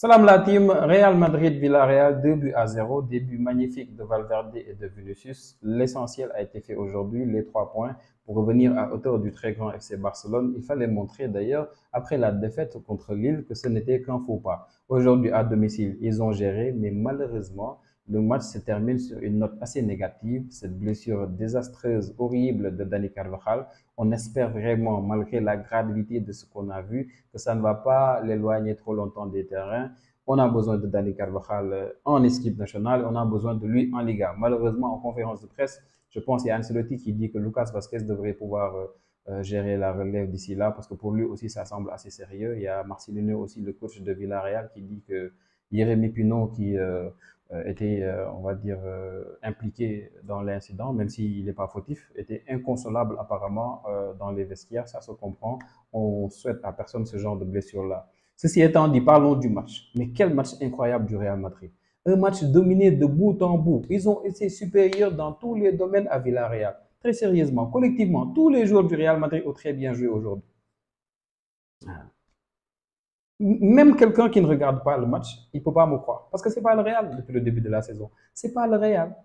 Salam la team, Real Madrid-Villarreal, 2 buts à 0, début magnifique de Valverde et de Vinicius. L'essentiel a été fait aujourd'hui, les 3 points, pour revenir à hauteur du très grand FC Barcelone. Il fallait montrer d'ailleurs, après la défaite contre Lille, que ce n'était qu'un faux pas. Aujourd'hui, à domicile, ils ont géré, mais malheureusement, le match se termine sur une note assez négative. Cette blessure désastreuse, horrible de Dani Carvajal. On espère vraiment, malgré la gravité de ce qu'on a vu, que ça ne va pas l'éloigner trop longtemps des terrains. On a besoin de Dani Carvajal en équipe nationale, on a besoin de lui en Liga. Malheureusement, en conférence de presse, je pense qu'il y a Ancelotti qui dit que Lucas Vazquez devrait pouvoir gérer la relève d'ici là, parce que pour lui aussi, ça semble assez sérieux. Il y a Marcelino aussi, le coach de Villarreal, qui dit que Jérémy Pino, qui était, on va dire, impliqué dans l'incident, même s'il n'est pas fautif, était inconsolable apparemment dans les vestiaires, ça se comprend. On souhaite à personne ce genre de blessure-là. Ceci étant dit, parlons du match. Mais quel match incroyable du Real Madrid. Un match dominé de bout en bout. Ils ont été supérieurs dans tous les domaines à Villarreal. Très sérieusement, collectivement, tous les joueurs du Real Madrid ont très bien joué aujourd'hui. Même quelqu'un qui ne regarde pas le match, il ne peut pas me croire. Parce que ce n'est pas le Real depuis le début de la saison. Ce n'est pas le Real.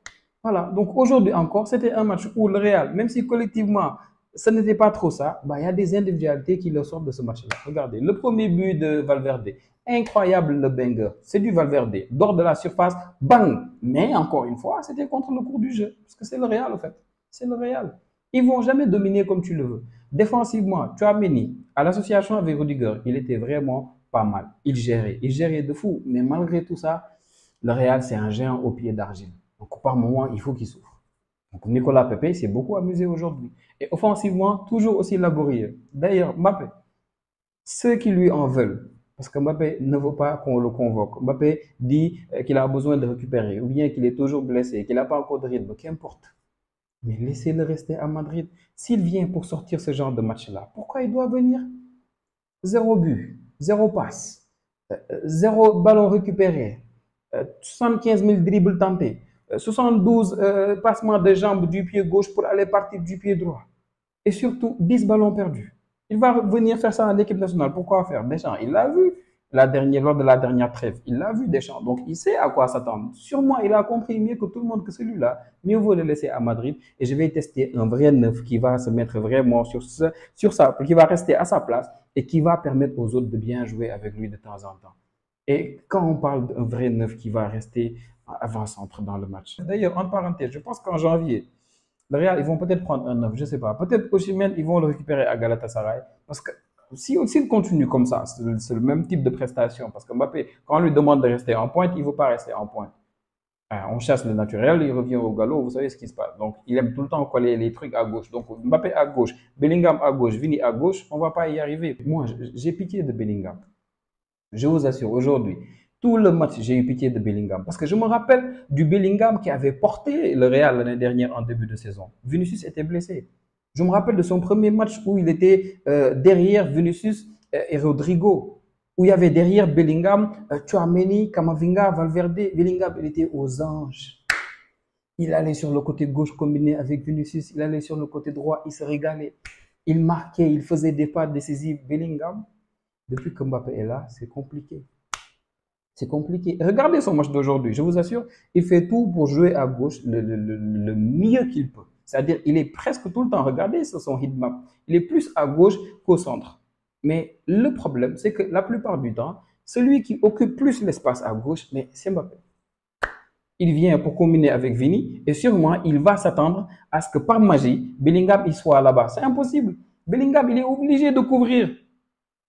Voilà. Donc aujourd'hui encore, c'était un match où le Real, même si collectivement, ce n'était pas trop ça, bah, il y a des individualités qui leur sortent de ce match-là. Regardez, le premier but de Valverde, incroyable le banger. C'est du Valverde, dehors de la surface, bang. Mais encore une fois, c'était contre le cours du jeu. Parce que c'est le Real, en fait. C'est le Real. Ils ne vont jamais dominer comme tu le veux. Défensivement, tu as Mendy. À l'association avec Rudiger, il était vraiment pas mal. Il gérait de fou. Mais malgré tout ça, le Real, c'est un géant au pied d'argile. Donc, par moment, il faut qu'il souffre. Donc, Nicolas Pepe s'est beaucoup amusé aujourd'hui. Et offensivement, toujours aussi laborieux. D'ailleurs, Mbappé, ceux qui lui en veulent, parce que Mbappé ne veut pas qu'on le convoque. Mbappé dit qu'il a besoin de récupérer, ou bien qu'il est toujours blessé, qu'il n'a pas encore de rythme, qu'importe. Mais laissez-le rester à Madrid. S'il vient pour sortir ce genre de match-là, pourquoi il doit venir? Zéro but, zéro passe, zéro ballon récupéré, 75 000 dribbles tentés, 72 passements de jambes du pied gauche pour aller partir du pied droit. Et surtout, 10 ballons perdus. Il va venir faire ça en équipe nationale. Pourquoi faire? Deschamps, il l'a vu lors de la dernière trêve. Il l'a vu Deschamps. Donc, il sait à quoi s'attendre. Sûrement, il a compris mieux que tout le monde que celui-là. Mieux vaut le laisser à Madrid. Et je vais tester un vrai neuf qui va se mettre vraiment sur ça, qui va rester à sa place et qui va permettre aux autres de bien jouer avec lui de temps en temps. Et quand on parle d'un vrai neuf qui va rester avant-centre dans le match. D'ailleurs, en parenthèse, je pense qu'en janvier, le Real, ils vont peut-être prendre un neuf, je ne sais pas. Peut-être Osimhen, ils vont le récupérer à Galatasaray. Parce que s'il continue comme ça, c'est le même type de prestation. Parce que Mbappé, quand on lui demande de rester en pointe, il ne veut pas rester en pointe. On chasse le naturel, il revient au galop, vous savez ce qui se passe. Donc, il aime tout le temps coller les trucs à gauche. Donc, Mbappé à gauche, Bellingham à gauche, Vini à gauche, on ne va pas y arriver. Moi, j'ai pitié de Bellingham. Je vous assure, aujourd'hui, tout le match, j'ai eu pitié de Bellingham. Parce que je me rappelle du Bellingham qui avait porté le Real l'année dernière en début de saison. Vinicius était blessé. Je me rappelle de son premier match où il était derrière Vinicius et Rodrigo. Où il y avait derrière Bellingham, Tchouaméni, Camavinga, Valverde. Bellingham, il était aux anges. Il allait sur le côté gauche combiné avec Vinicius. Il allait sur le côté droit, il se régalait. Il marquait, il faisait des pas décisifs. Bellingham, depuis que Mbappé est là, c'est compliqué. C'est compliqué. Regardez son match d'aujourd'hui, je vous assure, il fait tout pour jouer à gauche le mieux qu'il peut. C'est-à-dire, il est presque tout le temps, regardez sur son hitmap, il est plus à gauche qu'au centre. Mais le problème, c'est que la plupart du temps, celui qui occupe plus l'espace à gauche, c'est Mbappé. Il vient pour combiner avec Vini et sûrement, il va s'attendre à ce que par magie, Bellingham il soit là-bas. C'est impossible. Bellingham, il est obligé de couvrir.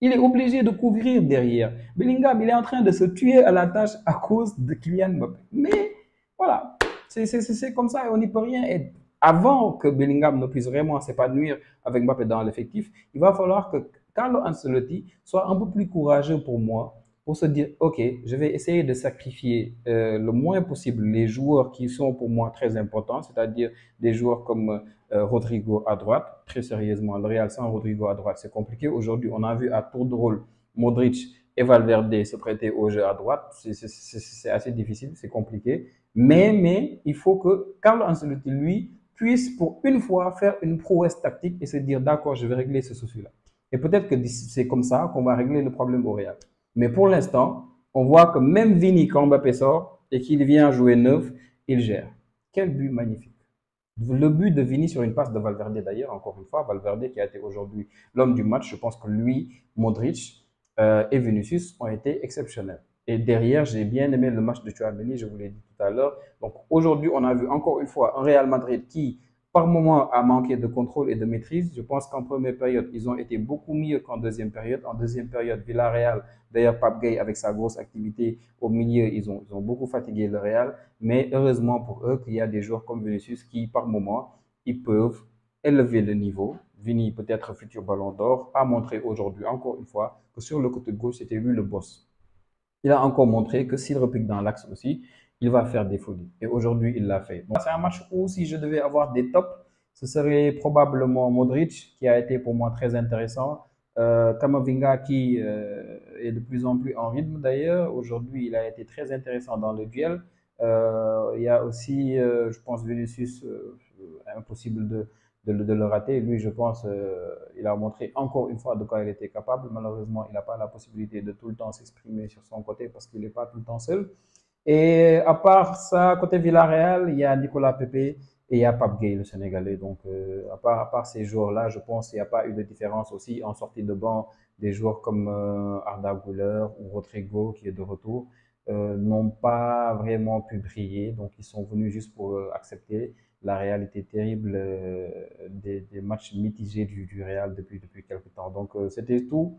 Il est obligé de couvrir derrière. Bellingham, il est en train de se tuer à la tâche à cause de Kylian Mbappé. Mais voilà, c'est comme ça et on n'y peut rien. Et avant que Bellingham ne puisse vraiment s'épanouir avec Mbappé dans l'effectif, il va falloir que Carlo Ancelotti soit un peu plus courageux pour moi, pour se dire, OK, je vais essayer de sacrifier le moins possible les joueurs qui sont pour moi très importants, c'est-à-dire des joueurs comme Rodrigo à droite. Très sérieusement, le Real sans Rodrigo à droite, c'est compliqué. Aujourd'hui, on a vu à tour de rôle Modric et Valverde se prêter au jeu à droite. C'est assez difficile, c'est compliqué. Mais il faut que Carlo Ancelotti, lui, puisse pour une fois faire une prouesse tactique et se dire, d'accord, je vais régler ce souci-là. Et peut-être que c'est comme ça qu'on va régler le problème au Real. Mais pour l'instant, On voit que même Vini, quand Mbappé sort et qu'il vient jouer neuf, il gère. Quel but magnifique. Le but de Vini sur une passe de Valverde d'ailleurs, encore une fois, Valverde qui a été aujourd'hui l'homme du match, je pense que lui, Modric et Vinicius ont été exceptionnels. Et derrière, j'ai bien aimé le match de Tchouaméni, je vous l'ai dit tout à l'heure. Donc aujourd'hui, on a vu encore une fois un Real Madrid qui, par moment, a manqué de contrôle et de maîtrise. Je pense qu'en première période, ils ont été beaucoup mieux qu'en deuxième période. En deuxième période, Villarreal, d'ailleurs, Pape Gueye, avec sa grosse activité au milieu, ils ont beaucoup fatigué le Real. Mais heureusement pour eux qu'il y a des joueurs comme Vinicius qui, par moment, ils peuvent élever le niveau. Vini, peut-être futur ballon d'or, a montré aujourd'hui, encore une fois, que sur le côté gauche, c'était lui le boss. Il a encore montré que s'il repique dans l'axe aussi, il va faire des folies. Et aujourd'hui, il l'a fait. Donc, c'est un match où, si je devais avoir des tops, ce serait probablement Modric, qui a été pour moi très intéressant. Kamavinga, qui est de plus en plus en rythme d'ailleurs. Aujourd'hui, il a été très intéressant dans le duel. Il y a aussi, je pense, Vinicius, impossible de le rater. Lui, je pense, il a montré encore une fois de quoi il était capable. Malheureusement, il n'a pas la possibilité de tout le temps s'exprimer sur son côté parce qu'il n'est pas tout le temps seul. Et à part ça, côté Villarreal, il y a Nicolas Pepe et il y a Pape Gueye, le Sénégalais. Donc, à part ces joueurs-là, je pense qu'il n'y a pas eu de différence aussi en sortie de banc. Des joueurs comme Arda Güler ou Rodrigo, qui est de retour, n'ont pas vraiment pu briller. Donc, ils sont venus juste pour accepter la réalité terrible des matchs mitigés du Real depuis quelques temps. Donc, c'était tout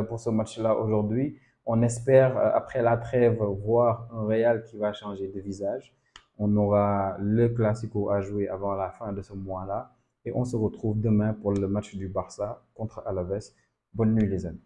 pour ce match-là aujourd'hui. On espère, après la trêve, voir un Real qui va changer de visage. On aura le Classico à jouer avant la fin de ce mois-là. Et on se retrouve demain pour le match du Barça contre Alaves. Bonne nuit les amis.